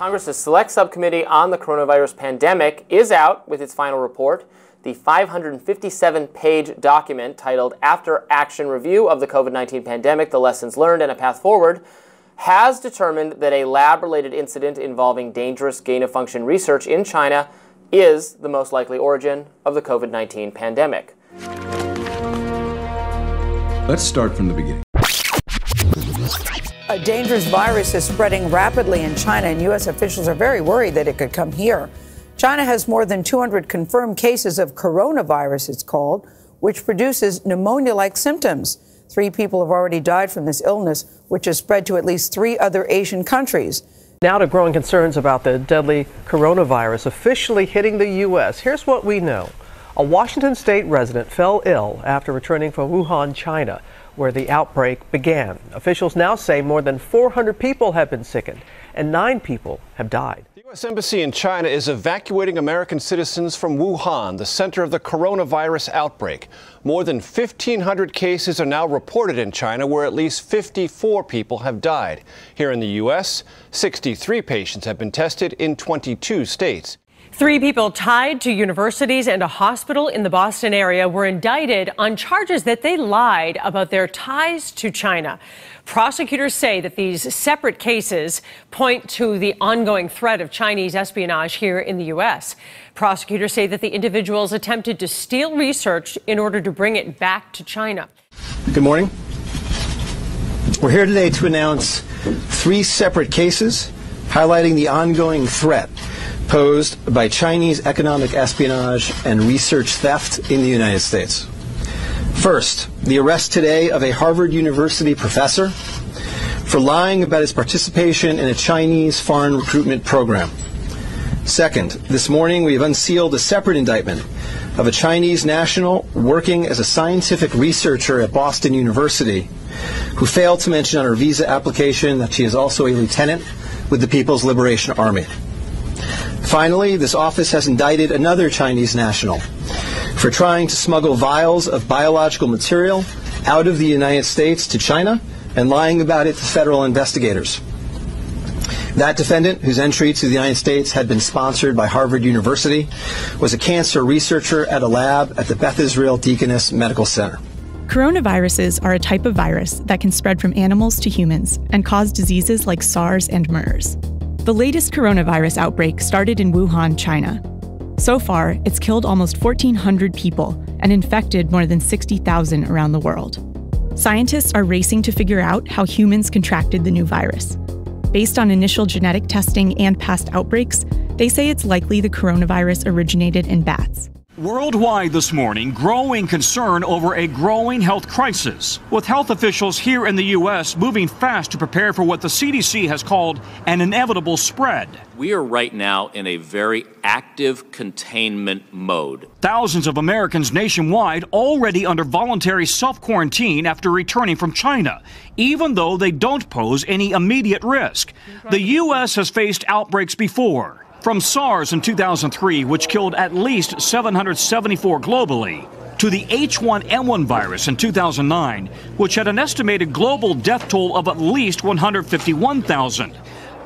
Congress's Select Subcommittee on the Coronavirus Pandemic is out with its final report. The 557-page document titled After Action Review of the COVID-19 Pandemic, the Lessons Learned and a Path Forward has determined that a lab-related incident involving dangerous gain-of-function research in China is the most likely origin of the COVID-19 pandemic. Let's start from the beginning. A dangerous virus is spreading rapidly in China, and U.S. officials are very worried that it could come here. China has more than 200 confirmed cases of coronavirus, it's called, which produces pneumonia-like symptoms. 3 people have already died from this illness, which has spread to at least 3 other Asian countries. Now to growing concerns about the deadly coronavirus officially hitting the U.S. Here's what we know. A Washington state resident fell ill after returning from Wuhan, China, where the outbreak began. Officials now say more than 400 people have been sickened and 9 people have died. The U.S. Embassy in China is evacuating American citizens from Wuhan, the center of the coronavirus outbreak. More than 1,500 cases are now reported in China, where at least 54 people have died. Here in the U.S., 63 patients have been tested in 22 states. 3 people tied to universities and a hospital in the Boston area were indicted on charges that they lied about their ties to China. Prosecutors say that these separate cases point to the ongoing threat of Chinese espionage here in the U.S. Prosecutors say that the individuals attempted to steal research in order to bring it back to China. Good morning. We're here today to announce 3 separate cases highlighting the ongoing threat posed by Chinese economic espionage and research theft in the United States. First, the arrest today of a Harvard University professor for lying about his participation in a Chinese foreign recruitment program. Second, this morning we have unsealed a separate indictment of a Chinese national working as a scientific researcher at Boston University who failed to mention on her visa application that she is also a lieutenant with the People's Liberation Army. Finally, this office has indicted another Chinese national for trying to smuggle vials of biological material out of the United States to China and lying about it to federal investigators. That defendant, whose entry to the United States had been sponsored by Harvard University, was a cancer researcher at a lab at the Beth Israel Deaconess Medical Center. Coronaviruses are a type of virus that can spread from animals to humans and cause diseases like SARS and MERS. The latest coronavirus outbreak started in Wuhan, China. So far, it's killed almost 1,400 people and infected more than 60,000 around the world. Scientists are racing to figure out how humans contracted the new virus. Based on initial genetic testing and past outbreaks, they say it's likely the coronavirus originated in bats. Worldwide this morning, growing concern over a growing health crisis, with health officials here in the U.S. moving fast to prepare for what the CDC has called an inevitable spread. We are right now in a very active containment mode. Thousands of Americans nationwide already under voluntary self-quarantine after returning from China, even though they don't pose any immediate risk. The U.S. has faced outbreaks before. From SARS in 2003, which killed at least 774 globally, to the H1N1 virus in 2009, which had an estimated global death toll of at least 151,000.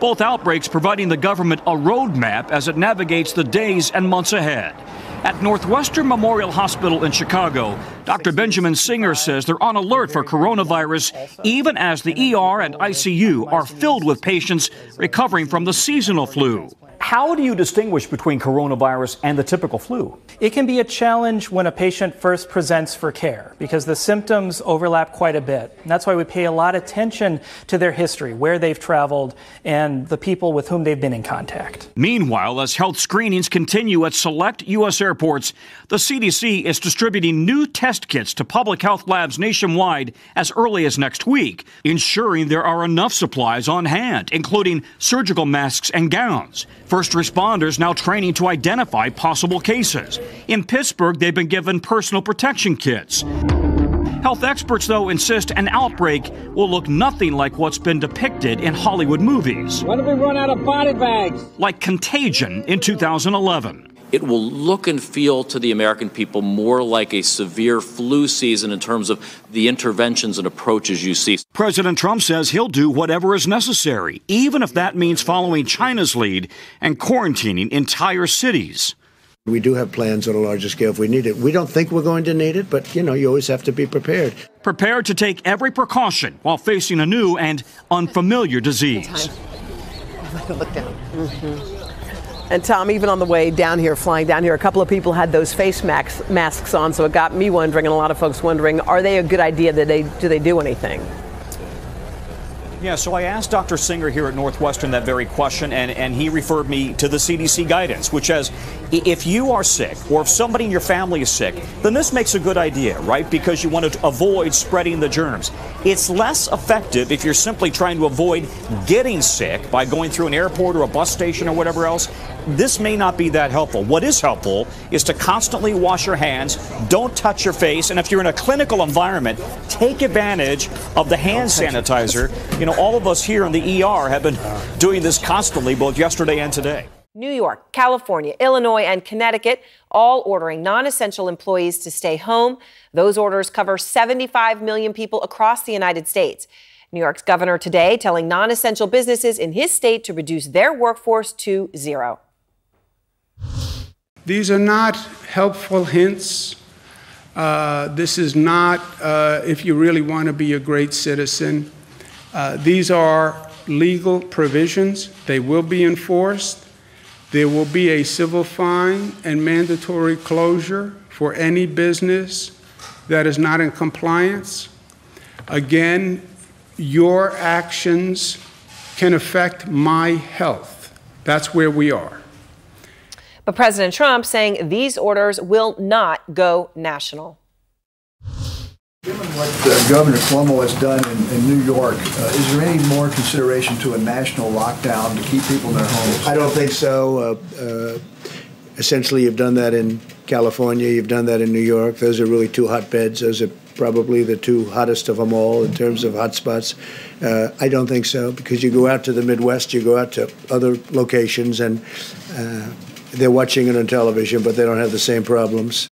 Both outbreaks providing the government a roadmap as it navigates the days and months ahead. At Northwestern Memorial Hospital in Chicago, Dr. Benjamin Singer says they're on alert for coronavirus, even as the ER and ICU are filled with patients recovering from the seasonal flu. How do you distinguish between coronavirus and the typical flu? It can be a challenge when a patient first presents for care because the symptoms overlap quite a bit. And that's why we pay a lot of attention to their history, where they've traveled, and the people with whom they've been in contact. Meanwhile, as health screenings continue at select U.S. airports, the CDC is distributing new test kits to public health labs nationwide as early as next week, ensuring there are enough supplies on hand, including surgical masks and gowns. First responders now training to identify possible cases. In Pittsburgh, they've been given personal protection kits. Health experts, though, insist an outbreak will look nothing like what's been depicted in Hollywood movies. When have we run out of body bags? Like Contagion in 2011. it will look and feel to the American people more like a severe flu season in terms of the interventions and approaches you see. President Trump says he'll do whatever is necessary, even if that means following China's lead and quarantining entire cities. We do have plans on a larger scale if we need it. We don't think we're going to need it, but, you always have to be prepared. Prepared to take every precaution while facing a new and unfamiliar disease. Look down. And Tom, even on the way down here, flying down here, a couple of people had those face masks on, so it got me wondering, and a lot of folks wondering, are they a good idea? Do they do anything? Yeah, so I asked Dr. Singer here at Northwestern that very question, and he referred me to the CDC guidance, which says if you are sick or if somebody in your family is sick, then this makes a good idea, right? Because you want to avoid spreading the germs. It's less effective if you're simply trying to avoid getting sick by going through an airport or a bus station or whatever else. This may not be that helpful. What is helpful is to constantly wash your hands, don't touch your face, and if you're in a clinical environment, take advantage of the hand sanitizer. All of us here in the ER have been doing this constantly, both yesterday and today. New York, California, Illinois, and Connecticut all ordering non-essential employees to stay home. Those orders cover 75 million people across the United States. New York's governor today telling non-essential businesses in his state to reduce their workforce to zero. These are not helpful hints. This is not if you really want to be a great citizen. These are legal provisions. They will be enforced. There will be a civil fine and mandatory closure for any business that is not in compliance. Again, your actions can affect my health. That's where we are. But President Trump saying these orders will not go national. Given what Governor Cuomo has done in New York, is there any more consideration to a national lockdown to keep people in their homes? I don't think so. Essentially, you've done that in California. You've done that in New York. Those are really two hotbeds. Those are probably the two hottest of them all in terms of hotspots. I don't think so, because you go out to the Midwest, you go out to other locations, and they're watching it on television, but they don't have the same problems.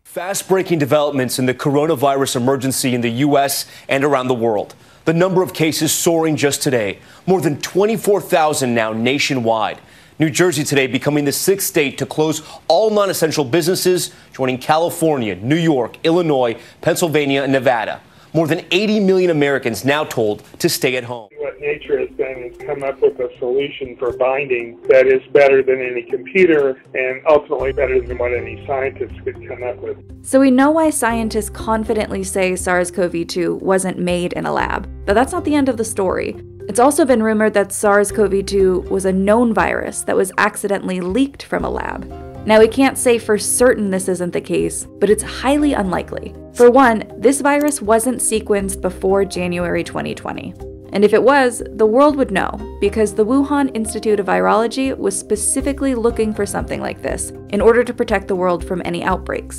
Fast-breaking developments in the coronavirus emergency in the U.S. and around the world. The number of cases soaring just today, more than 24,000 now nationwide. New Jersey today becoming the 6th state to close all non-essential businesses, joining California, New York, Illinois, Pennsylvania, and Nevada. More than 80 million Americans now told to stay at home. What nature has done is come up with a solution for binding that is better than any computer and ultimately better than what any scientist could come up with. So we know why scientists confidently say SARS-CoV-2 wasn't made in a lab. But that's not the end of the story. It's also been rumored that SARS-CoV-2 was a known virus that was accidentally leaked from a lab. Now, we can't say for certain this isn't the case, but it's highly unlikely. For one, this virus wasn't sequenced before January 2020. And if it was, the world would know, because the Wuhan Institute of Virology was specifically looking for something like this in order to protect the world from any outbreaks.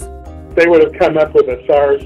They would have come up with a SARS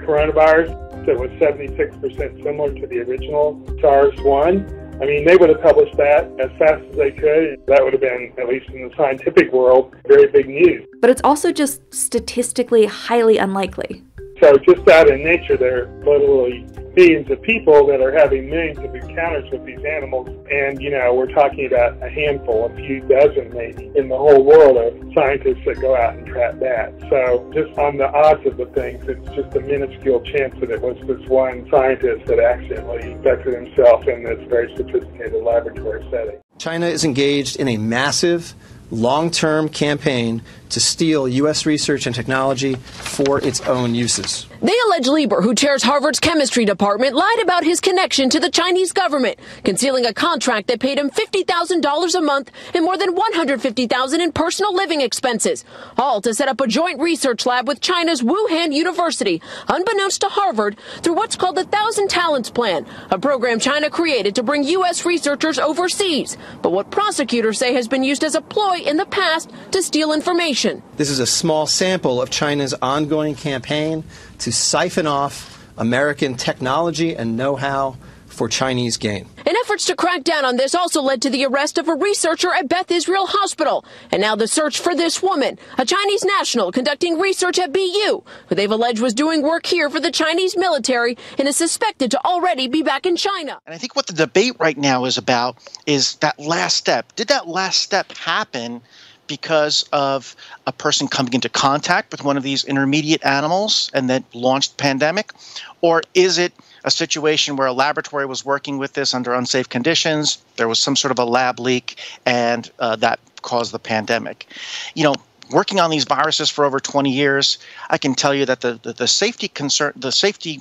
coronavirus that was 76% similar to the original SARS-1. I mean, they would have published that as fast as they could. That would have been, at least in the scientific world, very big news. But it's also just statistically highly unlikely. So just out in nature, there are literally millions of people that are having millions of encounters with these animals. And, we're talking about a handful, a few dozen maybe, in the whole world of scientists that go out and trap that. So just on the odds of the things, it's just a minuscule chance that it was this one scientist that accidentally infected himself in this very sophisticated laboratory setting. China is engaged in a massive, long-term campaign to steal U.S. research and technology for its own uses. They allege Lieber, who chairs Harvard's chemistry department, lied about his connection to the Chinese government, concealing a contract that paid him $50,000 a month and more than $150,000 in personal living expenses, all to set up a joint research lab with China's Wuhan University, unbeknownst to Harvard, through what's called the 1,000 Talents Plan, a program China created to bring U.S. researchers overseas, but what prosecutors say has been used as a ploy in the past to steal information. This is a small sample of China's ongoing campaign to siphon off American technology and know-how for Chinese gain. An effort Efforts to crack down on this also led to the arrest of a researcher at Beth Israel Hospital. And now the search for this woman, a Chinese national conducting research at BU, who they've alleged was doing work here for the Chinese military and is suspected to already be back in China. And I think what the debate right now is about is that last step. Did that last step happen because of a person coming into contact with one of these intermediate animals and that launched the pandemic? Or is it a situation where a laboratory was working with this under unsafe conditions, there was some sort of a lab leak, and that caused the pandemic? You know, working on these viruses for over 20 years, I can tell you that the safety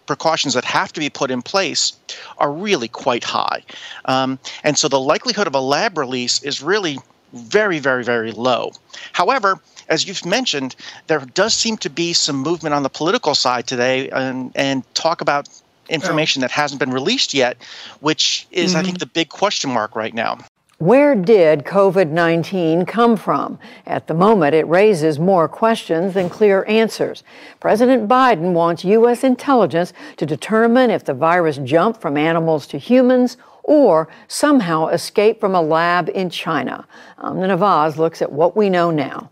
precautions that have to be put in place are really quite high. And so the likelihood of a lab release is really very, very, very low. However, as you've mentioned, there does seem to be some movement on the political side today and talk about information that hasn't been released yet, which is, I think, the big question mark right now. Where did COVID-19 come from? At the moment, it raises more questions than clear answers. President Biden wants U.S. intelligence to determine if the virus jumped from animals to humans or somehow escaped from a lab in China. Amna Nawaz looks at what we know now.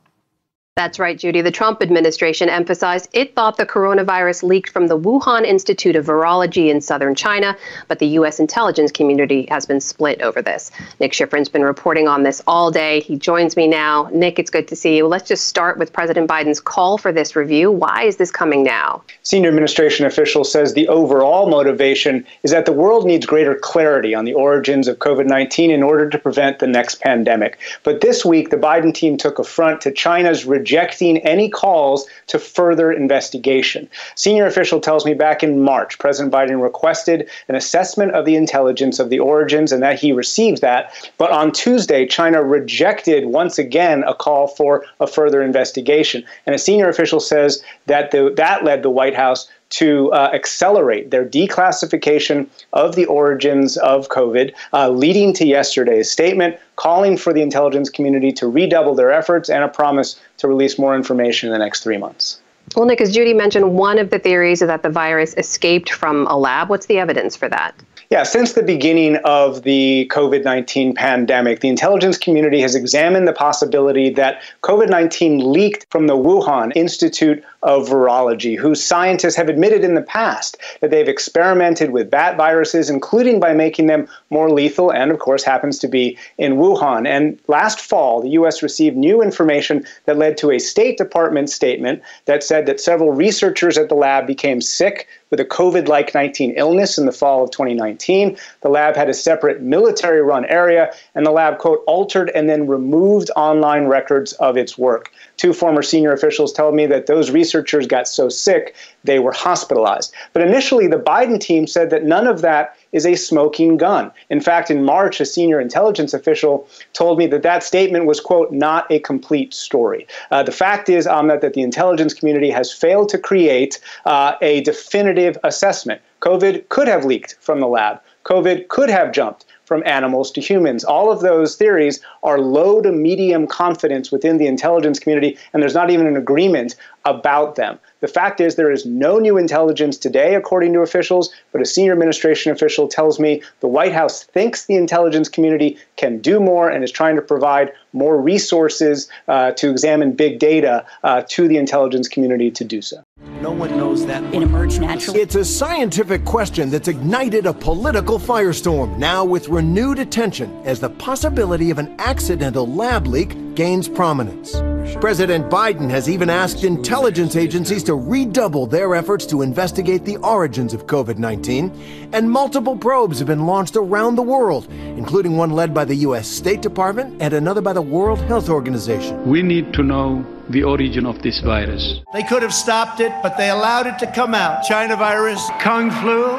That's right, Judy. The Trump administration emphasized it thought the coronavirus leaked from the Wuhan Institute of Virology in southern China, but the U.S. intelligence community has been split over this. Nick Schifrin's been reporting on this all day. He joins me now. Nick, it's good to see you. Let's just start with President Biden's call for this review. Why is this coming now? Senior administration official says the overall motivation is that the world needs greater clarity on the origins of COVID-19 in order to prevent the next pandemic. But this week, the Biden team took affront to China's rejecting any calls to further investigation. Senior official tells me back in March, President Biden requested an assessment of the intelligence of the origins and that he received that. But on Tuesday, China rejected once again a call for a further investigation. And a senior official says that that led the White House to accelerate their declassification of the origins of COVID, leading to yesterday's statement calling for the intelligence community to redouble their efforts and a promise to release more information in the next 3 months. Well, Nick, as Judy mentioned, one of the theories is that the virus escaped from a lab. What's the evidence for that? Yeah, since the beginning of the COVID-19 pandemic, the intelligence community has examined the possibility that COVID-19 leaked from the Wuhan Institute of Virology, whose scientists have admitted in the past that they've experimented with bat viruses, including by making them more lethal, and of course happens to be in Wuhan. And last fall, the U.S. received new information that led to a State Department statement that said that several researchers at the lab became sick with a COVID-like 19 illness in the fall of 2019. The lab had a separate military-run area, and the lab, quote, altered and then removed online records of its work. Two former senior officials told me that those researchers got so sick they were hospitalized. But initially, the Biden team said that none of that is a smoking gun. In fact, in March, a senior intelligence official told me that that statement was, quote, not a complete story. The fact is, Amna, that the intelligence community has failed to create a definitive assessment. COVID could have leaked from the lab. COVID could have jumped from animals to humans. All of those theories are low to medium confidence within the intelligence community, and there's not even an agreement about them. The fact is there is no new intelligence today, according to officials, but a senior administration official tells me the White House thinks the intelligence community can do more and is trying to provide more resources to examine big data to the intelligence community to do so. No one knows that. It emerged naturally. It's a scientific question that's ignited a political firestorm, now with renewed attention as the possibility of an accidental lab leak gains prominence. President Biden has even asked intelligence agencies to redouble their efforts to investigate the origins of COVID-19, and multiple probes have been launched around the world, including one led by the U.S. State Department and another by the World Health Organization. We need to know the origin of this virus. They could have stopped it, but they allowed it to come out. China virus, Kung flu.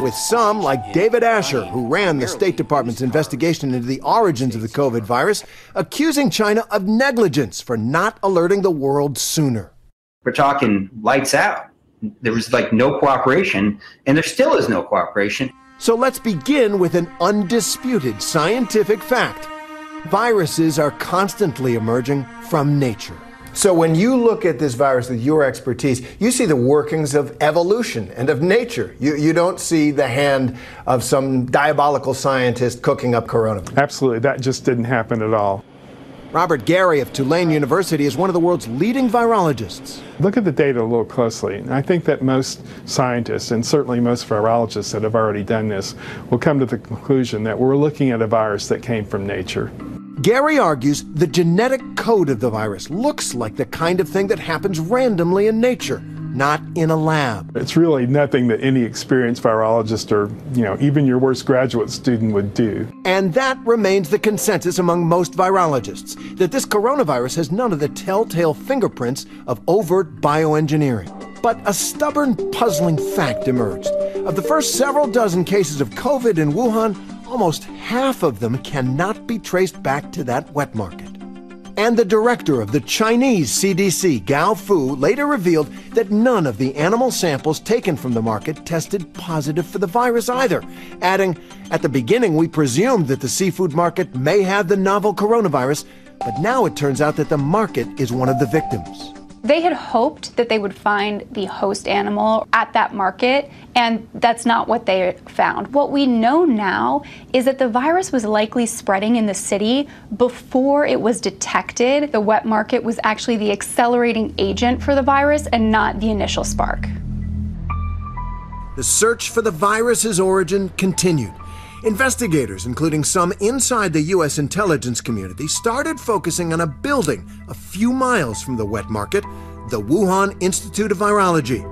With some, like David Asher, who ran the State Department's investigation into the origins of the COVID virus, accusing China of negligence for not alerting the world sooner. We're talking lights out. There was no cooperation, and there still is no cooperation. So let's begin with an undisputed scientific fact. Viruses are constantly emerging from nature. So when you look at this virus with your expertise, you see the workings of evolution and of nature. You don't see the hand of some diabolical scientist cooking up coronavirus. Absolutely. That just didn't happen at all. Robert Gary of Tulane University is one of the world's leading virologists. Look at the data a little closely. And I think that most scientists, and certainly most virologists that have already done this, will come to the conclusion that we're looking at a virus that came from nature. Gary argues the genetic code of the virus looks like the kind of thing that happens randomly in nature, not in a lab. It's really nothing that any experienced virologist or, even your worst graduate student would do. And that remains the consensus among most virologists, that this coronavirus has none of the telltale fingerprints of overt bioengineering. But a stubborn, puzzling fact emerged. Of the first several dozen cases of COVID in Wuhan, almost half of them cannot be traced back to that wet market. And the director of the Chinese CDC, Gao Fu, later revealed that none of the animal samples taken from the market tested positive for the virus either, adding, "At the beginning, we presumed that the seafood market may have the novel coronavirus, but now it turns out that the market is one of the victims." They had hoped that they would find the host animal at that market, and that's not what they found. What we know now is that the virus was likely spreading in the city before it was detected. The wet market was actually the accelerating agent for the virus and not the initial spark. The search for the virus's origin continued. Investigators, including some inside the U.S. intelligence community, started focusing on a building a few miles from the wet market, the Wuhan Institute of Virology.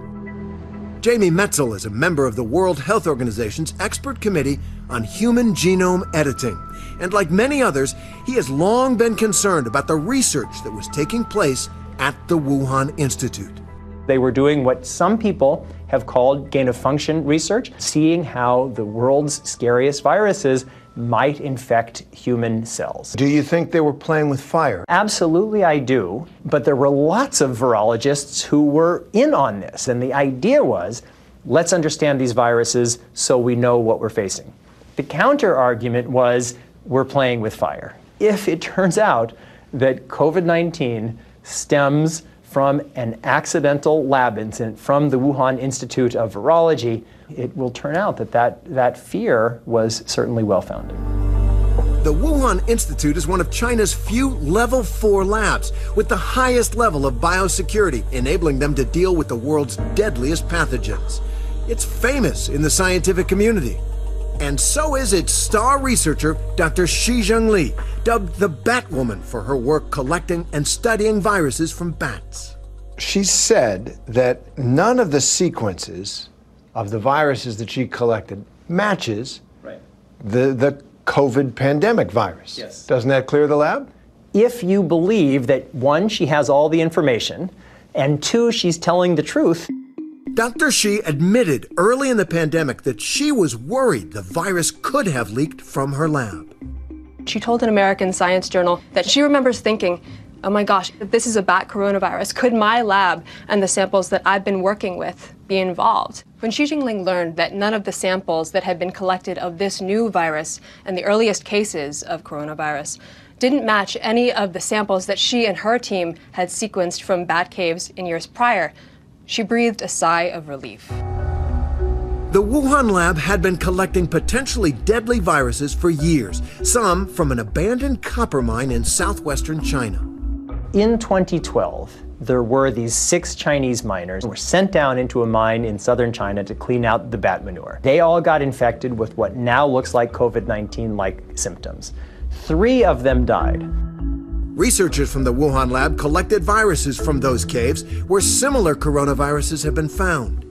Jamie Metzel is a member of the World Health Organization's expert committee on human genome editing. And like many others, he has long been concerned about the research that was taking place at the Wuhan Institute. They were doing what some people have called gain-of-function research, seeing how the world's scariest viruses might infect human cells. Do you think they were playing with fire? Absolutely, I do. But there were lots of virologists who were in on this. And the idea was, let's understand these viruses so we know what we're facing. The counter-argument was, we're playing with fire. If it turns out that COVID-19 stems from an accidental lab incident from the Wuhan Institute of Virology, it will turn out that that fear was certainly well-founded. The Wuhan Institute is one of China's few level 4 labs with the highest level of biosecurity, enabling them to deal with the world's deadliest pathogens. It's famous in the scientific community. And so is its star researcher, Dr. Shizheng Li, dubbed the Batwoman for her work collecting and studying viruses from bats. She said that none of the sequences of the viruses that she collected matches the COVID pandemic virus. Yes. Doesn't that clear the lab? If you believe that, one, she has all the information, and two, she's telling the truth. Dr. Shi admitted early in the pandemic that she was worried the virus could have leaked from her lab. She told an American Science journal that she remembers thinking, oh my gosh, if this is a bat coronavirus, could my lab and the samples that I've been working with be involved? When Xi Jinping learned that none of the samples that had been collected of this new virus and the earliest cases of coronavirus didn't match any of the samples that she and her team had sequenced from bat caves in years prior, she breathed a sigh of relief. The Wuhan lab had been collecting potentially deadly viruses for years, some from an abandoned copper mine in southwestern China. In 2012, there were these 6 Chinese miners who were sent down into a mine in southern China to clean out the bat manure. They all got infected with what now looks like COVID-19-like symptoms. 3 of them died. Researchers from the Wuhan lab collected viruses from those caves where similar coronaviruses have been found.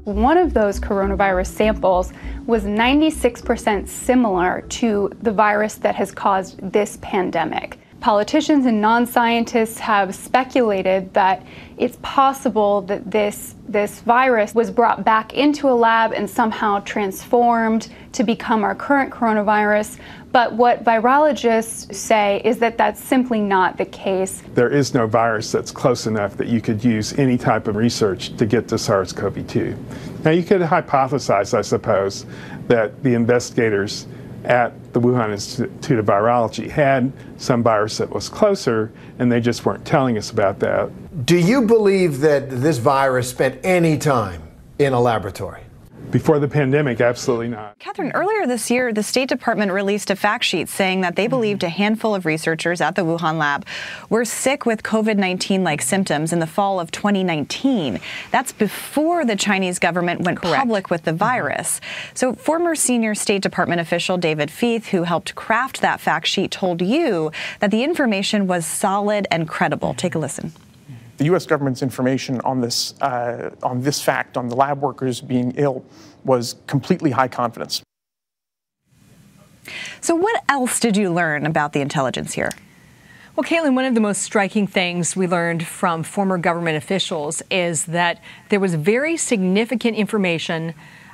One of those coronavirus samples was 96% similar to the virus that has caused this pandemic. Politicians and non-scientists have speculated that it's possible that this virus was brought back into a lab and somehow transformed to become our current coronavirus. But what virologists say is that that's simply not the case. There is no virus that's close enough that you could use any type of research to get to SARS-CoV-2. Now, you could hypothesize, I suppose, that the investigators at the Wuhan Institute of Virology had some virus that was closer, and they just weren't telling us about that. Do you believe that this virus spent any time in a laboratory? Before the pandemic, absolutely not. Catherine, earlier this year, the State Department released a fact sheet saying that they believed a handful of researchers at the Wuhan lab were sick with COVID-19-like symptoms in the fall of 2019. That's before the Chinese government went public with the virus. So former senior State Department official David Feith, who helped craft that fact sheet, told you that the information was solid and credible. Take a listen. The U.S. government's information on this fact, on the lab workers being ill, was completely high confidence. So what else did you learn about the intelligence here? Well, Caitlin, one of the most striking things we learned from former government officials is that there was very significant information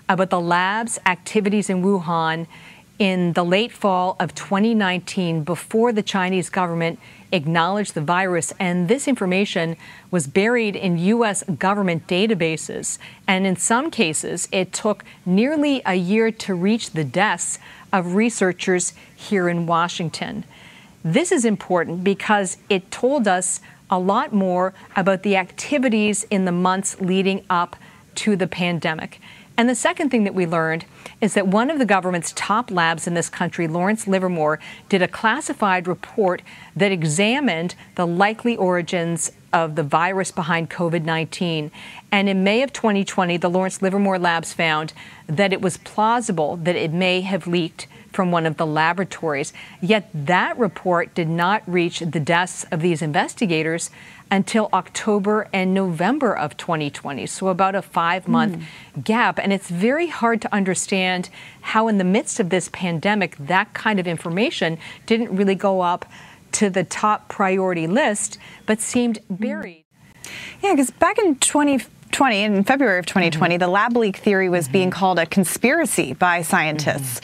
about the lab's activities in Wuhan in the late fall of 2019 before the Chinese government acknowledged the virus, and this information was buried in U.S. government databases. And in some cases, it took nearly a year to reach the desks of researchers here in Washington. This is important because it told us a lot more about the activities in the months leading up to the pandemic. And the second thing that we learned is that one of the government's top labs in this country, Lawrence Livermore, did a classified report that examined the likely origins of the virus behind COVID-19. And in May of 2020, the Lawrence Livermore labs found that it was plausible that it may have leaked from one of the laboratories. Yet that report did not reach the desks of these investigators until October and November of 2020, so about a 5-month gap. And it's very hard to understand how in the midst of this pandemic, that kind of information didn't really go up to the top priority list, but seemed buried. Yeah, because back in 2020, in February of 2020, the lab leak theory was being called a conspiracy by scientists.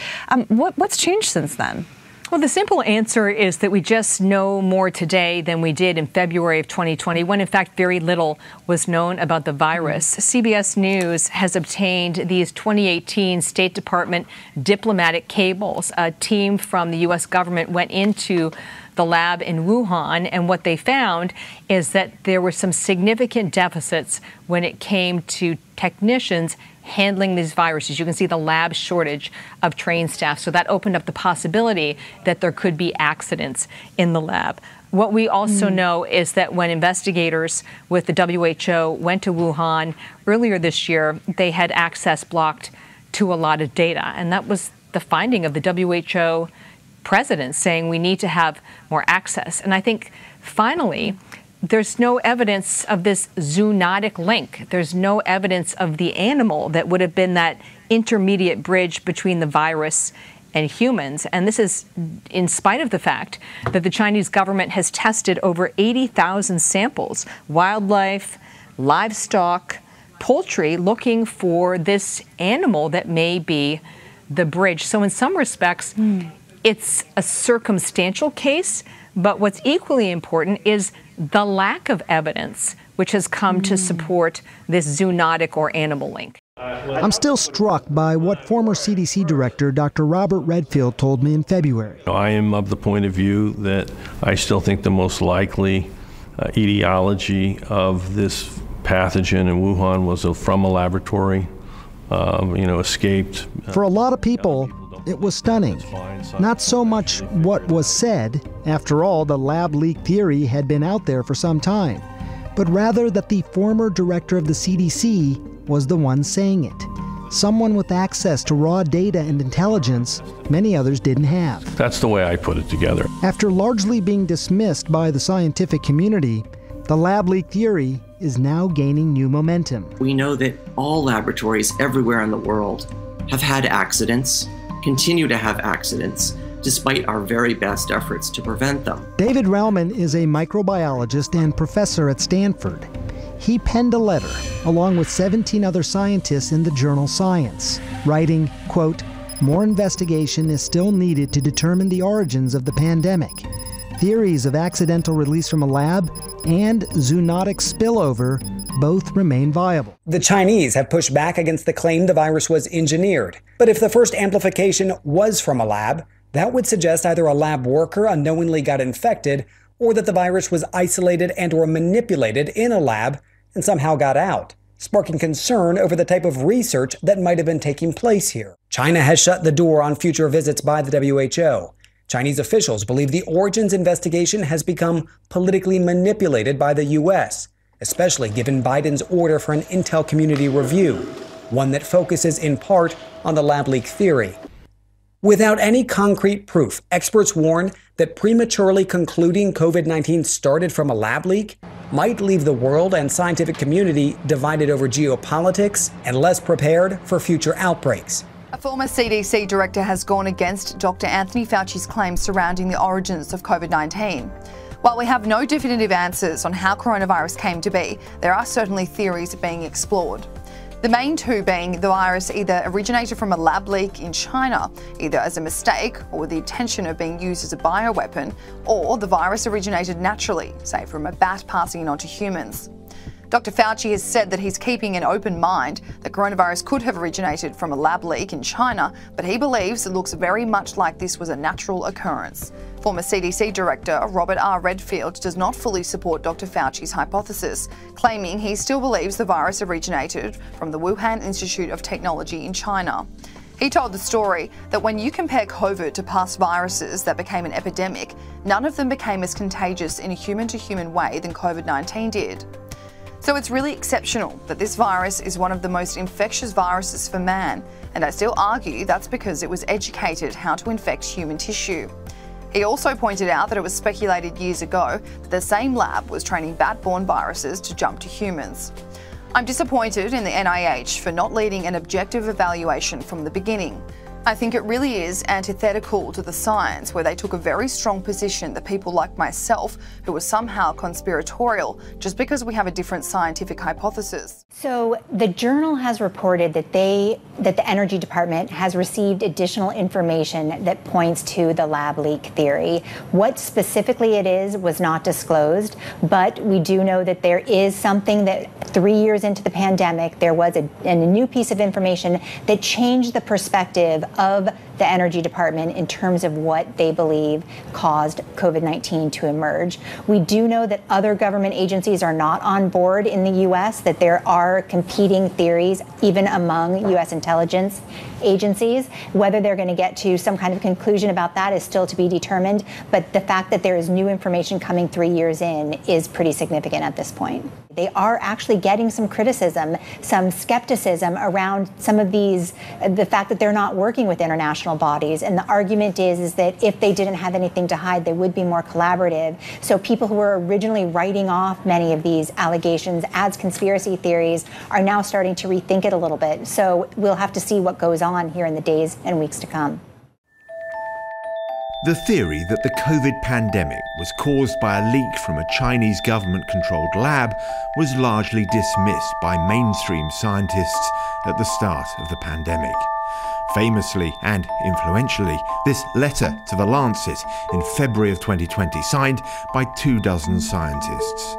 What's changed since then? Well, the simple answer is that we just know more today than we did in February of 2020, when in fact very little was known about the virus. CBS News has obtained these 2018 State Department diplomatic cables. A team from the U.S. government went into the lab in Wuhan, and what they found is that there were some significant deficits when it came to technicians handling these viruses. You can see the lab shortage of trained staff. So that opened up the possibility that there could be accidents in the lab. What we also know is that when investigators with the WHO went to Wuhan earlier this year, they had access blocked to a lot of data. And that was the finding of the WHO president, saying we need to have more access. And I think finally, there's no evidence of this zoonotic link. There's no evidence of the animal that would have been that intermediate bridge between the virus and humans. And this is in spite of the fact that the Chinese government has tested over 80,000 samples, wildlife, livestock, poultry, looking for this animal that may be the bridge. So in some respects, it's a circumstantial case, but what's equally important is the lack of evidence which has come to support this zoonotic or animal link. I'm still struck by what former CDC Director Dr. Robert Redfield told me in February. I am of the point of view that I still think the most likely etiology of this pathogen in Wuhan was from a laboratory, escaped. For a lot of people, it was stunning. Not so much what was said, after all, the lab leak theory had been out there for some time, but rather that the former director of the CDC was the one saying it. Someone with access to raw data and intelligence many others didn't have. That's the way I put it together. After largely being dismissed by the scientific community, the lab leak theory is now gaining new momentum. We know that all laboratories everywhere in the world have had accidents, continue to have accidents, despite our very best efforts to prevent them. David Rellman is a microbiologist and professor at Stanford. He penned a letter, along with 17 other scientists in the journal Science, writing, quote, "More investigation is still needed to determine the origins of the pandemic. Theories of accidental release from a lab and zoonotic spillover both remain viable. The Chinese have pushed back against the claim the virus was engineered. But if the first amplification was from a lab, that would suggest either a lab worker unknowingly got infected or that the virus was isolated and or manipulated in a lab and somehow got out, sparking concern over the type of research that might have been taking place here. China has shut the door on future visits by the WHO. Chinese officials believe the origins investigation has become politically manipulated by the U.S., especially given Biden's order for an intel community review, one that focuses in part on the lab leak theory. Without any concrete proof, experts warn that prematurely concluding COVID-19 started from a lab leak might leave the world and scientific community divided over geopolitics and less prepared for future outbreaks. A former CDC director has gone against Dr. Anthony Fauci's claims surrounding the origins of COVID-19. While we have no definitive answers on how coronavirus came to be, there are certainly theories being explored. The main two being the virus either originated from a lab leak in China, either as a mistake or with the intention of being used as a bioweapon, or the virus originated naturally, say from a bat passing it on to humans. Dr. Fauci has said that he's keeping an open mind that coronavirus could have originated from a lab leak in China, but he believes it looks very much like this was a natural occurrence. Former CDC Director Robert R. Redfield does not fully support Dr. Fauci's hypothesis, claiming he still believes the virus originated from the Wuhan Institute of Technology in China. He told the story that when you compare COVID to past viruses that became an epidemic, none of them became as contagious in a human-to-human way than COVID-19 did. So it's really exceptional that this virus is one of the most infectious viruses for man, and I still argue that's because it was educated how to infect human tissue. He also pointed out that it was speculated years ago that the same lab was training bat-borne viruses to jump to humans. I'm disappointed in the NIH for not leading an objective evaluation from the beginning. I think it really is antithetical to the science, where they took a very strong position that people like myself, who were somehow conspiratorial, just because we have a different scientific hypothesis. So the journal has reported that the Energy Department has received additional information that points to the lab leak theory. What specifically it is was not disclosed, but we do know that there is something that 3 years into the pandemic, there was a new piece of information that changed the perspective of the Energy Department in terms of what they believe caused COVID-19 to emerge. We do know that other government agencies are not on board in the U.S., that there are competing theories even among U.S. intelligence agencies. Whether they're going to get to some kind of conclusion about that is still to be determined, but the fact that there is new information coming 3 years in is pretty significant at this point. They are actually getting some criticism, some skepticism around some of these, the fact that they're not working with international bodies. And the argument is that if they didn't have anything to hide, they would be more collaborative. So people who were originally writing off many of these allegations as conspiracy theories are now starting to rethink it a little bit. So we'll have to see what goes on here in the days and weeks to come. The theory that the COVID pandemic was caused by a leak from a Chinese government-controlled lab was largely dismissed by mainstream scientists at the start of the pandemic. Famously and influentially, this letter to The Lancet in February of 2020, signed by 24 scientists.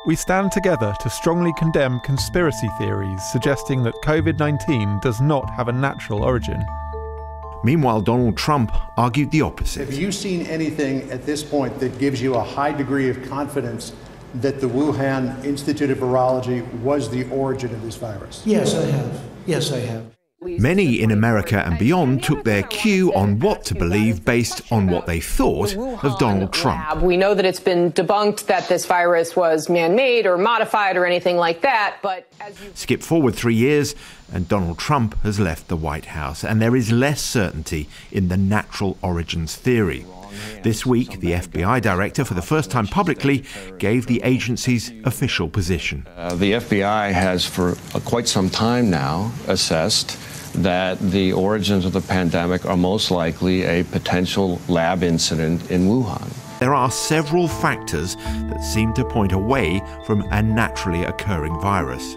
We stand together to strongly condemn conspiracy theories suggesting that COVID-19 does not have a natural origin. Meanwhile, Donald Trump argued the opposite. Have you seen anything at this point that gives you a high degree of confidence that the Wuhan Institute of Virology was the origin of this virus? Yes, I have. Yes, I have. Many in America and beyond took their cue on what to believe based on what they thought of Donald Trump. We know that it's been debunked that this virus was man-made or modified or anything like that, but Skip forward 3 years and Donald Trump has left the White House, and there is less certainty in the natural origins theory. This week, the FBI director, for the first time publicly, gave the agency's official position. The FBI has for quite some time now assessed that the origins of the pandemic are most likely a potential lab incident in Wuhan. There are several factors that seem to point away from a naturally occurring virus.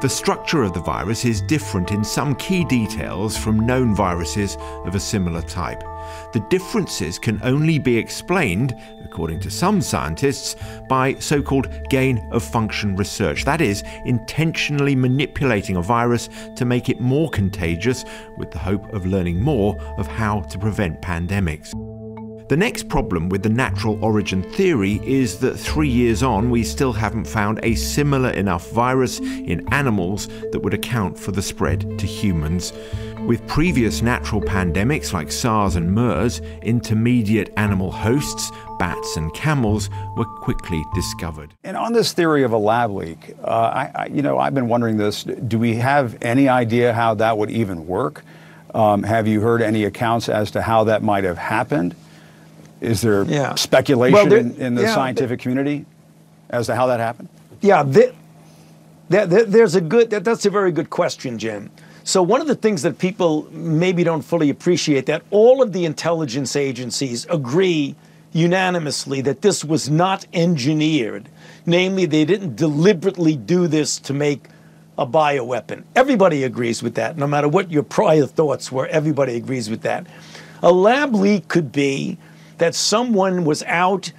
The structure of the virus is different in some key details from known viruses of a similar type. The differences can only be explained, according to some scientists, by so-called gain-of-function research. That is, intentionally manipulating a virus to make it more contagious with the hope of learning more of how to prevent pandemics. The next problem with the natural origin theory is that 3 years on, we still haven't found a similar enough virus in animals that would account for the spread to humans. With previous natural pandemics like SARS and MERS, intermediate animal hosts, bats and camels, were quickly discovered. And on this theory of a lab leak, I've been wondering this. Do we have any idea how that would even work? Have you heard any accounts as to how that might have happened? Is there speculation in the scientific community as to how that happened? Yeah, that's a very good question, Jim. So one of the things that people maybe don't fully appreciate, that all of the intelligence agencies agree unanimously that this was not engineered. Namely, they didn't deliberately do this to make a bioweapon. Everybody agrees with that. No matter what your prior thoughts were, everybody agrees with that. A lab leak could be that someone was out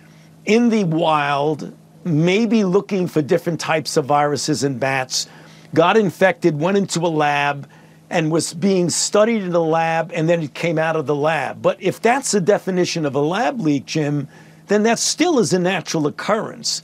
in the wild, maybe looking for different types of viruses in bats, got infected, went into a lab, and was being studied in the lab, and then it came out of the lab. But if that's the definition of a lab leak, Jim, then that still is a natural occurrence.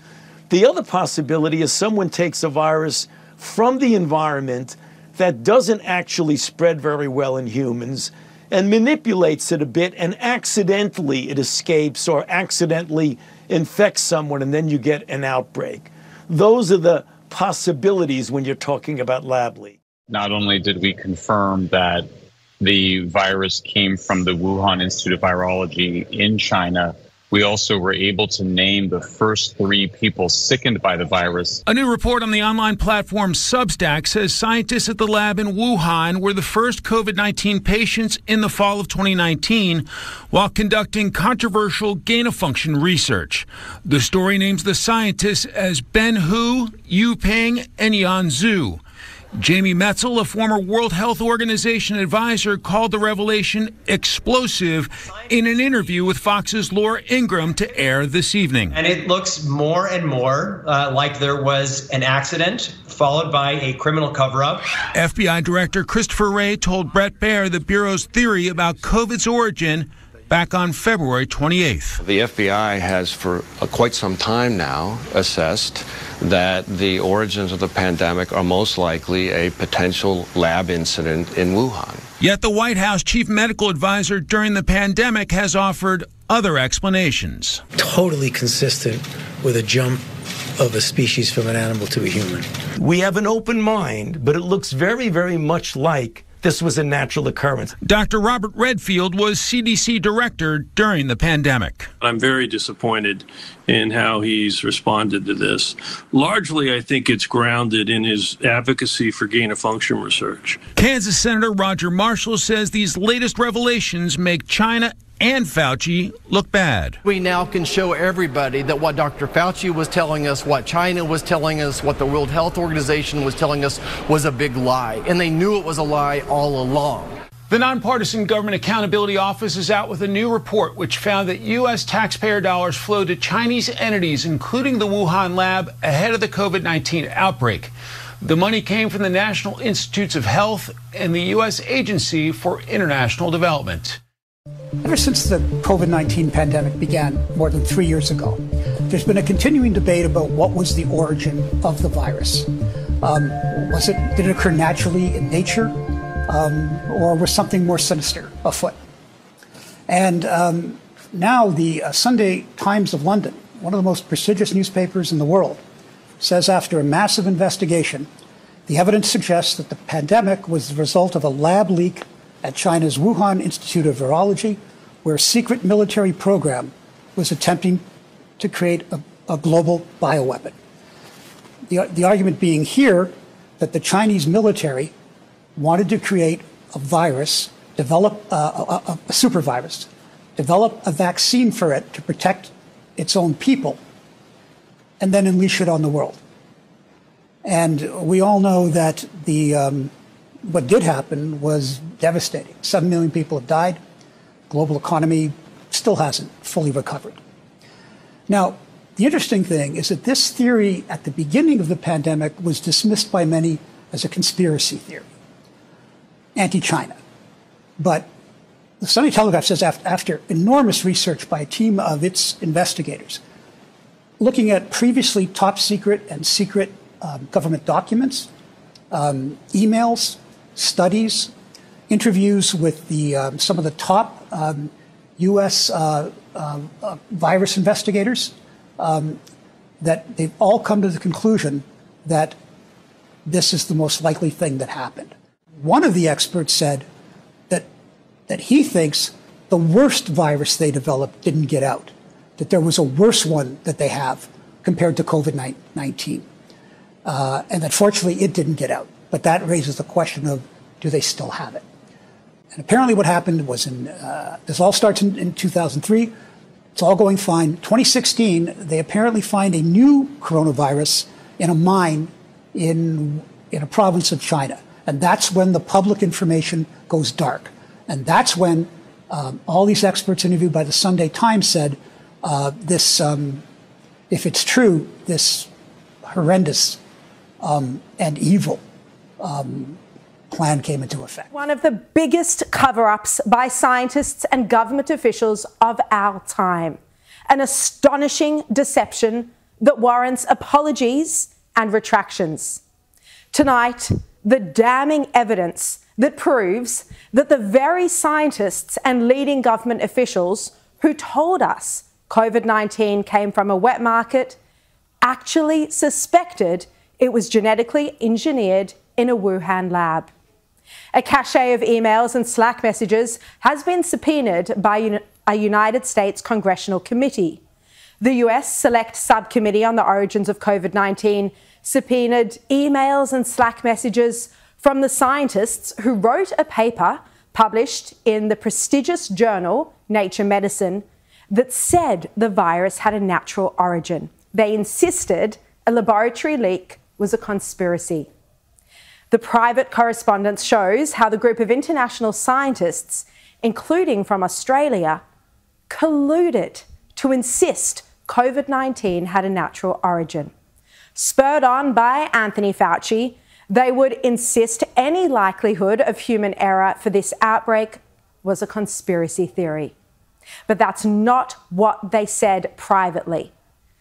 The other possibility is someone takes a virus from the environment that doesn't actually spread very well in humans and manipulates it a bit, and accidentally it escapes or accidentally infects someone, and then you get an outbreak. Those are the possibilities when you're talking about lab leak. Not only did we confirm that the virus came from the Wuhan Institute of Virology in China, we also were able to name the first 3 people sickened by the virus. A new report on the online platform Substack says scientists at the lab in Wuhan were the first COVID-19 patients in the fall of 2019 while conducting controversial gain-of-function research. The story names the scientists as Ben Hu, Yu Ping, and Yan Zhu. Jamie Metzel, a former World Health Organization advisor, called the revelation explosive in an interview with Fox's Laura Ingraham to air this evening. And it looks more and more like there was an accident followed by a criminal cover-up. FBI Director Christopher Wray told Brett Baer the Bureau's theory about COVID's origin back on February 28th. The FBI has for quite some time now assessed that the origins of the pandemic are most likely a potential lab incident in Wuhan. Yet the White House chief medical advisor during the pandemic has offered other explanations. Totally consistent with a jump of a species from an animal to a human. We have an open mind, but it looks very, very much like this was a natural occurrence. Dr. Robert Redfield was CDC director during the pandemic. I'm very disappointed in how he's responded to this. Largely, I think it's grounded in his advocacy for gain-of-function research. Kansas Senator Roger Marshall says these latest revelations make China and Fauci look bad. We now can show everybody that what Dr. Fauci was telling us, what China was telling us, what the World Health Organization was telling us was a big lie. And they knew it was a lie all along. The Nonpartisan Government Accountability Office is out with a new report which found that U.S. taxpayer dollars flowed to Chinese entities, including the Wuhan lab, ahead of the COVID-19 outbreak. The money came from the National Institutes of Health and the U.S. Agency for International Development. Ever since the COVID-19 pandemic began more than 3 years ago, there's been a continuing debate about what was the origin of the virus. Did it occur naturally in nature, or was something more sinister afoot? And now the Sunday Times of London, one of the most prestigious newspapers in the world, says after a massive investigation, the evidence suggests that the pandemic was the result of a lab leak at China's Wuhan Institute of Virology, where a secret military program was attempting to create a global bioweapon. The argument being here that the Chinese military wanted to create a virus, develop a super virus, develop a vaccine for it to protect its own people, and then unleash it on the world. And we all know that what did happen was devastating. 7 million people have died. Global economy still hasn't fully recovered. Now, the interesting thing is that this theory at the beginning of the pandemic was dismissed by many as a conspiracy theory, anti-China. But the Sunday Telegraph says after enormous research by a team of its investigators, looking at previously top secret and secret government documents, emails, studies, interviews with some of the top U.S. Virus investigators, that they've all come to the conclusion that this is the most likely thing that happened. One of the experts said that he thinks the worst virus they developed didn't get out, that there was a worse one that they have compared to COVID-19, and that fortunately it didn't get out. But that raises the question of, do they still have it? And apparently what happened was this all starts in 2003. It's all going fine. 2016, they apparently find a new coronavirus in a mine in a province of China. And that's when the public information goes dark. And that's when all these experts interviewed by the Sunday Times said, if it's true, this horrendous and evil plan came into effect. One of the biggest cover-ups by scientists and government officials of our time. An astonishing deception that warrants apologies and retractions. Tonight, the damning evidence that proves that the very scientists and leading government officials who told us COVID-19 came from a wet market actually suspected it was genetically engineered in a Wuhan lab. A cache of emails and Slack messages has been subpoenaed by a United States congressional committee. The US Select Subcommittee on the Origins of COVID-19 subpoenaed emails and Slack messages from the scientists who wrote a paper published in the prestigious journal Nature Medicine that said the virus had a natural origin. They insisted a laboratory leak was a conspiracy. The private correspondence shows how the group of international scientists, including from Australia, colluded to insist COVID-19 had a natural origin. Spurred on by Anthony Fauci, they would insist any likelihood of human error for this outbreak was a conspiracy theory. But that's not what they said privately.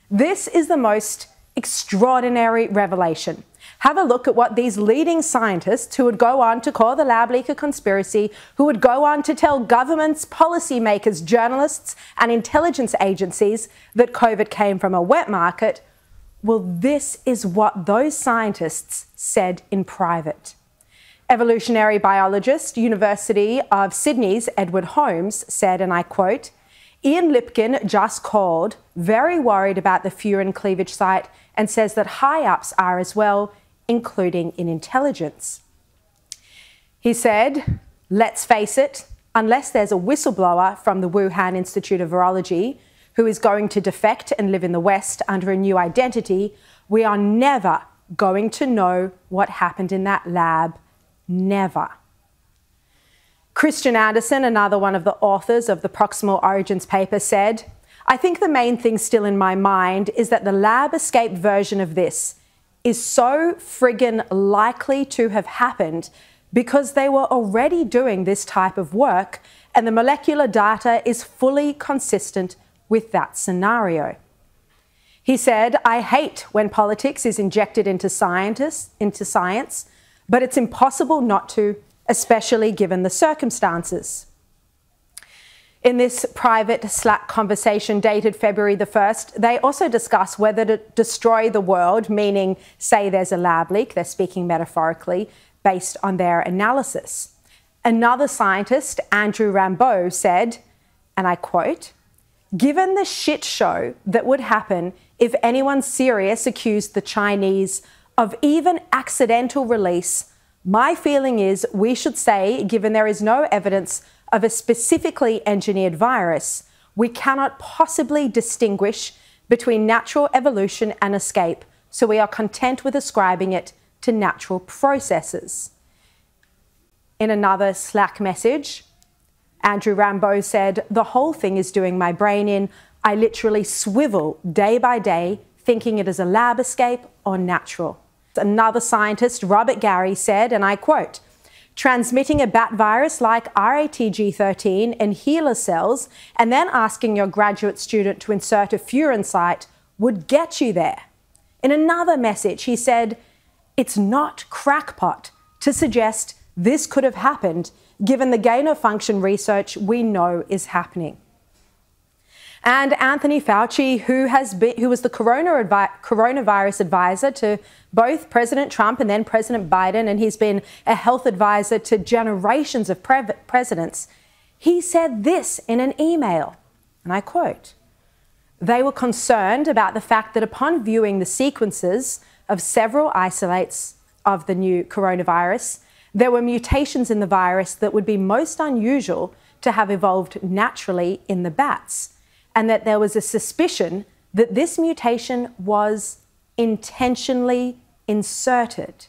This is the most extraordinary revelation. Have a look at what these leading scientists, who would go on to call the lab leak a conspiracy, who would go on to tell governments, policymakers, journalists and intelligence agencies that COVID came from a wet market. Well, this is what those scientists said in private. Evolutionary biologist, University of Sydney's Edward Holmes said, and I quote, "Ian Lipkin just called, very worried about the furin cleavage site, and says that high-ups are as well, including in intelligence." He said, let's face it, unless there's a whistleblower from the Wuhan Institute of Virology who is going to defect and live in the West under a new identity, we are never going to know what happened in that lab. Never. Christian Anderson, another one of the authors of the Proximal Origins paper, said, "I think the main thing still in my mind is that the lab escape version of this is so friggin' likely to have happened because they were already doing this type of work and the molecular data is fully consistent with that scenario." He said, "I hate when politics is injected into science, but it's impossible not to, especially given the circumstances." In this private Slack conversation dated February the 1st, they also discuss whether to destroy the world, meaning say there's a lab leak, they're speaking metaphorically, based on their analysis. Another scientist, Andrew Rambeau, said, and I quote, "Given the shit show that would happen if anyone serious accused the Chinese of even accidental release, my feeling is we should say, given there is no evidence of a specifically engineered virus, we cannot possibly distinguish between natural evolution and escape, so we are content with ascribing it to natural processes. In another Slack message, Andrew Rambo said, "The whole thing is doing my brain in. I literally swivel day by day, thinking it is a lab escape or natural." Another scientist, Robert Gary, said, and I quote, "Transmitting a bat virus like RATG13 in HeLa cells and then asking your graduate student to insert a furin site would get you there." In another message, he said, "It's not crackpot to suggest this could have happened given the gain-of-function research we know is happening." And Anthony Fauci, who was the coronavirus advisor to both President Trump and then President Biden, and he's been a health advisor to generations of presidents, he said this in an email, and I quote, "They were concerned about the fact that upon viewing the sequences of several isolates of the new coronavirus, there were mutations in the virus that would be most unusual to have evolved naturally in the bats, and that there was a suspicion that this mutation was intentionally inserted.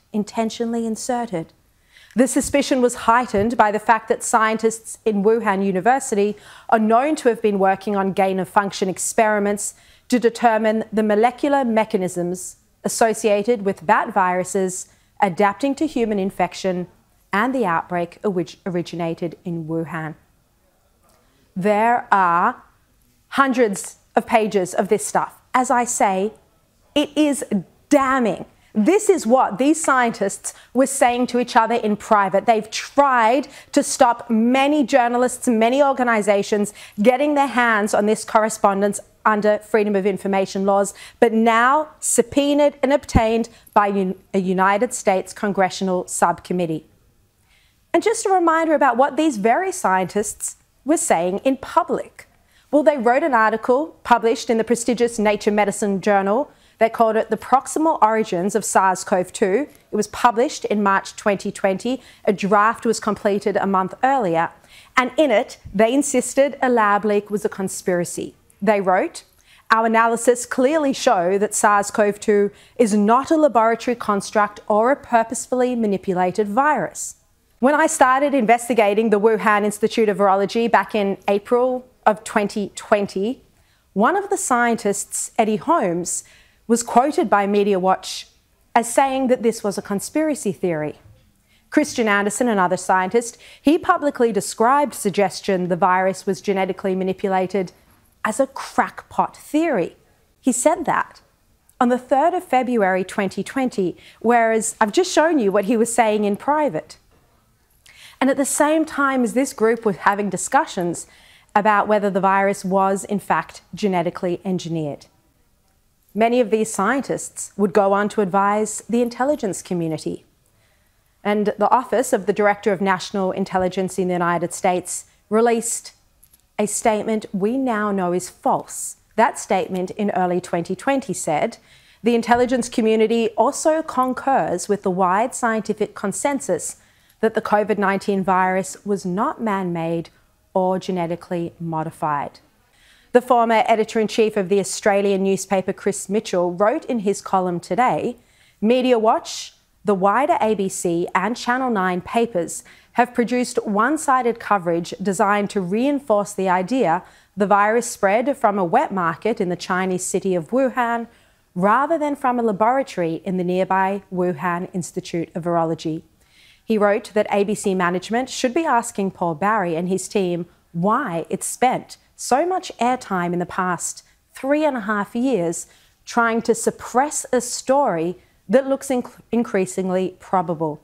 The suspicion was heightened by the fact that scientists in Wuhan University are known to have been working on gain-of-function experiments to determine the molecular mechanisms associated with bat viruses adapting to human infection, and the outbreak which originated in Wuhan." There are hundreds of pages of this stuff. As I say, it is damning. This is what these scientists were saying to each other in private. They've tried to stop many journalists and many organizations getting their hands on this correspondence under Freedom of Information laws, but now subpoenaed and obtained by a United States congressional subcommittee. And just a reminder about what these very scientists were saying in public. Well, they wrote an article published in the prestigious Nature Medicine journal. They called it "The Proximal Origins of SARS-CoV-2." It was published in March 2020. A draft was completed a month earlier. And in it, they insisted a lab leak was a conspiracy. They wrote, "Our analysis clearly show that SARS-CoV-2 is not a laboratory construct or a purposefully manipulated virus." When I started investigating the Wuhan Institute of Virology back in April of 2020, one of the scientists, Eddie Holmes, was quoted by Media Watch as saying that this was a conspiracy theory. Christian Anderson, another scientist, he publicly described suggestion the virus was genetically manipulated as a crackpot theory. He said that on the 3rd of February 2020, whereas I've just shown you what he was saying in private. And at the same time as this group was having discussions about whether the virus was, in fact, genetically engineered. Many of these scientists would go on to advise the intelligence community. And the Office of the Director of National Intelligence in the United States released a statement we now know is false. That statement in early 2020 said, "The intelligence community also concurs with the wide scientific consensus that the COVID-19 virus was not man-made or genetically modified." The former editor-in-chief of the Australian newspaper, Chris Mitchell, wrote in his column today, "Media Watch, the wider ABC and Channel 9 papers have produced one-sided coverage designed to reinforce the idea the virus spread from a wet market in the Chinese city of Wuhan rather than from a laboratory in the nearby Wuhan Institute of Virology." He wrote that ABC management should be asking Paul Barry and his team why it spent so much airtime in the past 3.5 years trying to suppress a story that looks increasingly probable.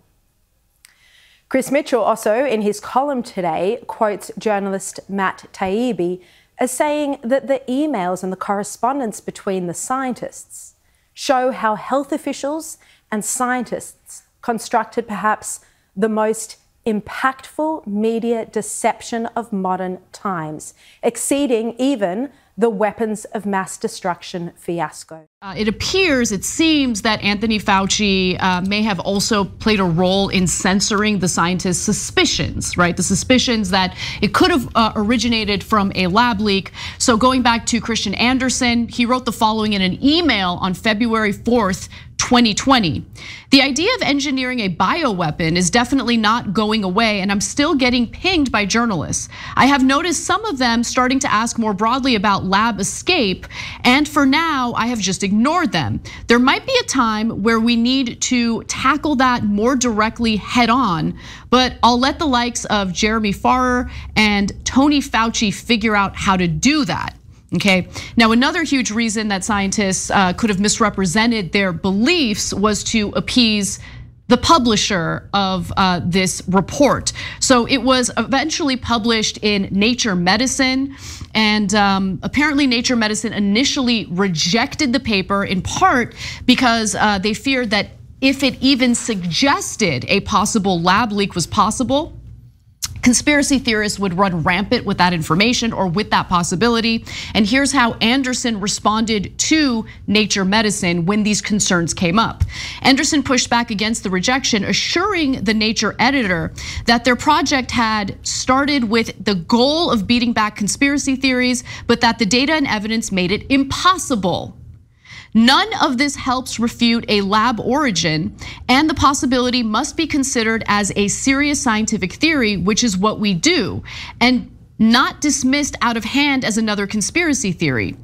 Chris Mitchell also, in his column today, quotes journalist Matt Taibbi as saying that the emails and the correspondence between the scientists show how health officials and scientists constructed perhaps the most impactful media deception of modern times, exceeding even the weapons of mass destruction fiasco. It seems that Anthony Fauci may have also played a role in censoring the scientists' suspicions, right? The suspicions that it could have originated from a lab leak. So going back to Christian Andersen, he wrote the following in an email on February 4th, 2020. The idea of engineering a bioweapon is definitely not going away, and I'm still getting pinged by journalists. I have noticed some of them starting to ask more broadly about lab escape, and for now, I have just ignored them. There might be a time where we need to tackle that more directly head on, but I'll let the likes of Jeremy Farrar and Tony Fauci figure out how to do that. Okay, now another huge reason that scientists could have misrepresented their beliefs was to appease the publisher of this report. So it was eventually published in Nature Medicine, and apparently Nature Medicine initially rejected the paper in part because they feared that if it even suggested a possible lab leak was possible, conspiracy theorists would run rampant with that information or with that possibility. And here's how Andersen responded to Nature Medicine when these concerns came up. Andersen pushed back against the rejection, assuring the Nature editor that their project had started with the goal of beating back conspiracy theories, but that the data and evidence made it impossible. None of this helps refute a lab origin, and the possibility must be considered as a serious scientific theory, which is what we do, and not dismissed out of hand as another conspiracy theory.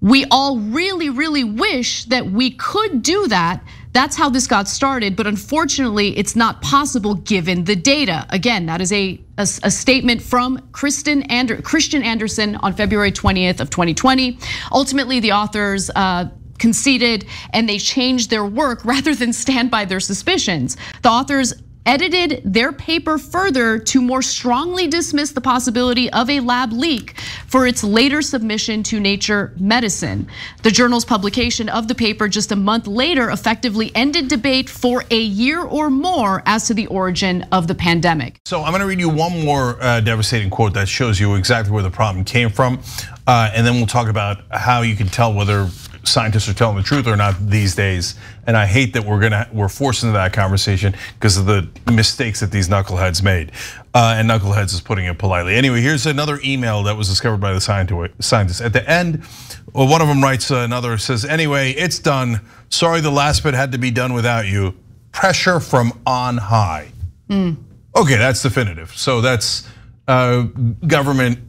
We all really, really wish that we could do that. That's how this got started, but unfortunately, it's not possible given the data. Again, that is a statement from Christian Andersen on February 20th of 2020. Ultimately, the authors conceded and they changed their work rather than stand by their suspicions. The authors edited their paper further to more strongly dismiss the possibility of a lab leak for its later submission to Nature Medicine. The journal's publication of the paper just a month later effectively ended debate for a year or more as to the origin of the pandemic. So I'm gonna read you one more devastating quote that shows you exactly where the problem came from. And then we'll talk about how you can tell whether scientists are telling the truth or not these days. And I hate that we're forced into that conversation because of the mistakes that these knuckleheads made. And knuckleheads is putting it politely. Anyway, here's another email that was discovered by the scientists. At the end, one of them writes, another says, anyway, it's done. Sorry the last bit had to be done without you. Pressure from on high. Okay, that's definitive. So that's government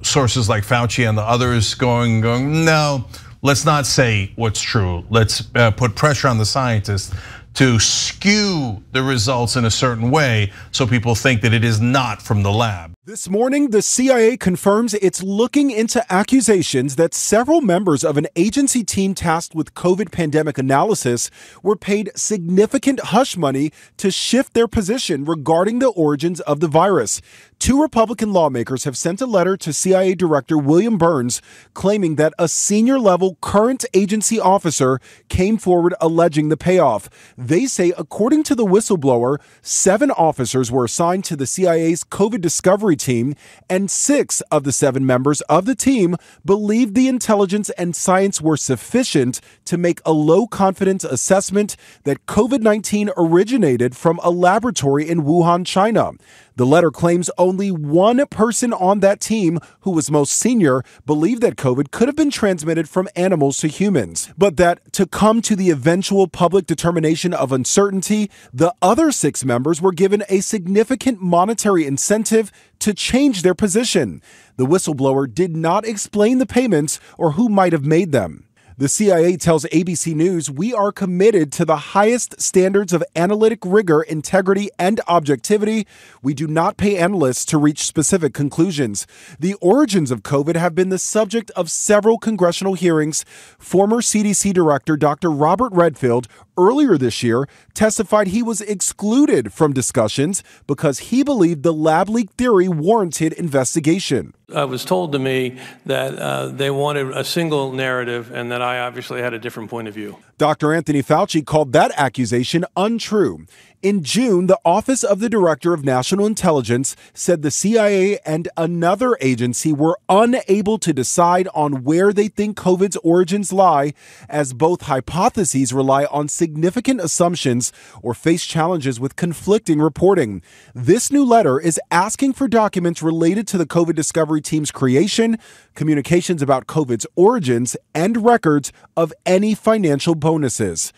sources like Fauci and the others going, no, let's not say what's true. Let's put pressure on the scientists to skew the results in a certain way so people think that it is not from the lab. This morning, the CIA confirms it's looking into accusations that several members of an agency team tasked with COVID pandemic analysis were paid significant hush money to shift their position regarding the origins of the virus. Two Republican lawmakers have sent a letter to CIA Director William Burns claiming that a senior-level current agency officer came forward alleging the payoff. They say, according to the whistleblower, 7 officers were assigned to the CIA's COVID discovery team, and 6 of the 7 members of the team believed the intelligence and science were sufficient to make a low-confidence assessment that COVID-19 originated from a laboratory in Wuhan, China. The letter claims only one person on that team, who was most senior, believed that COVID could have been transmitted from animals to humans, but that to come to the eventual public determination of uncertainty, the other 6 members were given a significant monetary incentive to change their position. The whistleblower did not explain the payments or who might have made them. The CIA tells ABC News, we are committed to the highest standards of analytic rigor, integrity, and objectivity. We do not pay analysts to reach specific conclusions. The origins of COVID have been the subject of several congressional hearings. Former CDC Director Dr. Robert Redfield earlier this year testified he was excluded from discussions because he believed the lab leak theory warranted investigation. It was told to me that they wanted a single narrative and that I obviously had a different point of view. Dr. Anthony Fauci called that accusation untrue. In June, the Office of the Director of National Intelligence said the CIA and another agency were unable to decide on where they think COVID's origins lie, as both hypotheses rely on significant assumptions or face challenges with conflicting reporting. This new letter is asking for documents related to the COVID discovery team's creation, communications about COVID's origins, and records of any financial bonuses.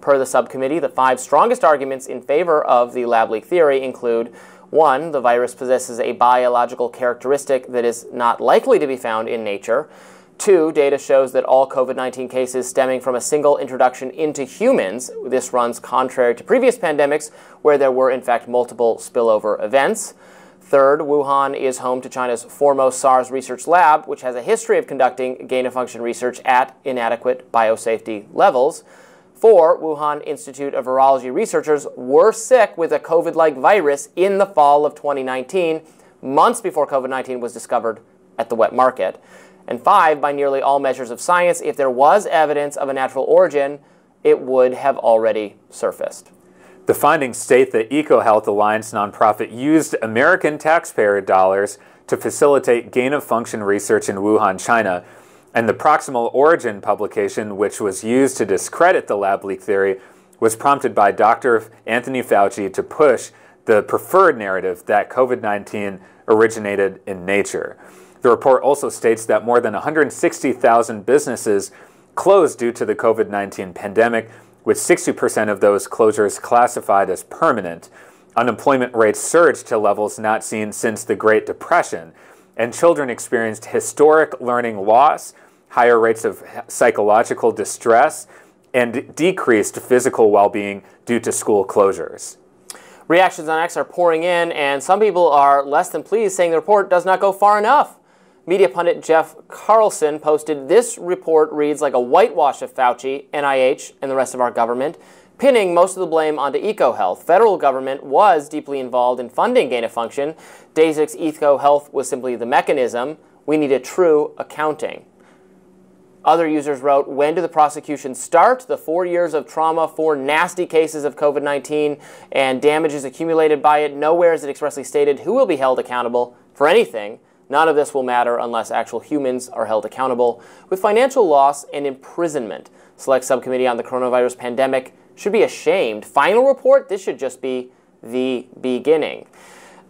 Per the subcommittee, the 5 strongest arguments in favor of the lab leak theory include: 1, the virus possesses a biological characteristic that is not likely to be found in nature. 2, data shows that all COVID-19 cases stemming from a single introduction into humans. This runs contrary to previous pandemics where there were in fact multiple spillover events. 3rd, Wuhan is home to China's foremost SARS research lab, which has a history of conducting gain-of-function research at inadequate biosafety levels. 4, Wuhan Institute of Virology researchers were sick with a COVID-like virus in the fall of 2019, months before COVID-19 was discovered at the wet market. And 5, by nearly all measures of science, if there was evidence of a natural origin, it would have already surfaced. The findings state that EcoHealth Alliance nonprofit used American taxpayer dollars to facilitate gain-of-function research in Wuhan, China, and the proximal origin publication, which was used to discredit the lab leak theory, was prompted by Dr. Anthony Fauci to push the preferred narrative that COVID-19 originated in nature. The report also states that more than 160,000 businesses closed due to the COVID-19 pandemic, with 60% of those closures classified as permanent. Unemployment rates surged to levels not seen since the Great Depression, and children experienced historic learning loss, higher rates of psychological distress, and decreased physical well-being due to school closures. Reactions on X are pouring in, and some people are less than pleased, saying the report does not go far enough. Media pundit Jeff Carlson posted, "This report reads like a whitewash of Fauci, NIH, and the rest of our government, pinning most of the blame onto EcoHealth. Federal government was deeply involved in funding gain-of-function. Dasick's EcoHealth was simply the mechanism. We need a true accounting." Other users wrote, "When do the prosecutions start? The 4 years of trauma, 4 nasty cases of COVID-19 and damages accumulated by it. Nowhere is it expressly stated who will be held accountable for anything. None of this will matter unless actual humans are held accountable. With financial loss and imprisonment, Select Subcommittee on the Coronavirus Pandemic should be ashamed. Final report, this should just be the beginning."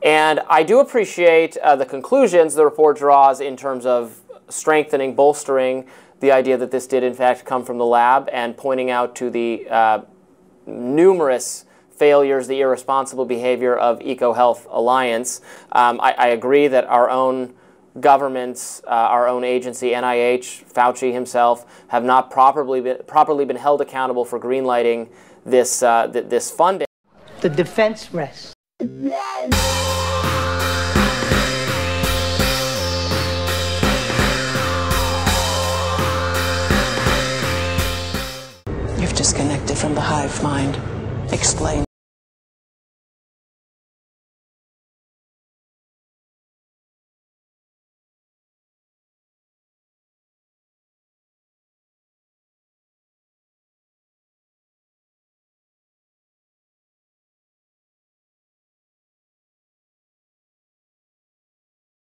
And I do appreciate the conclusions the report draws in terms of strengthening, bolstering the idea that this did in fact come from the lab, and pointing out to the numerous failures, the irresponsible behavior of EcoHealth Alliance. I agree that our own governments, our own agency, NIH, Fauci himself, have not properly been held accountable for greenlighting this this funding. The defense rests. You've disconnected from the hive mind. Explain.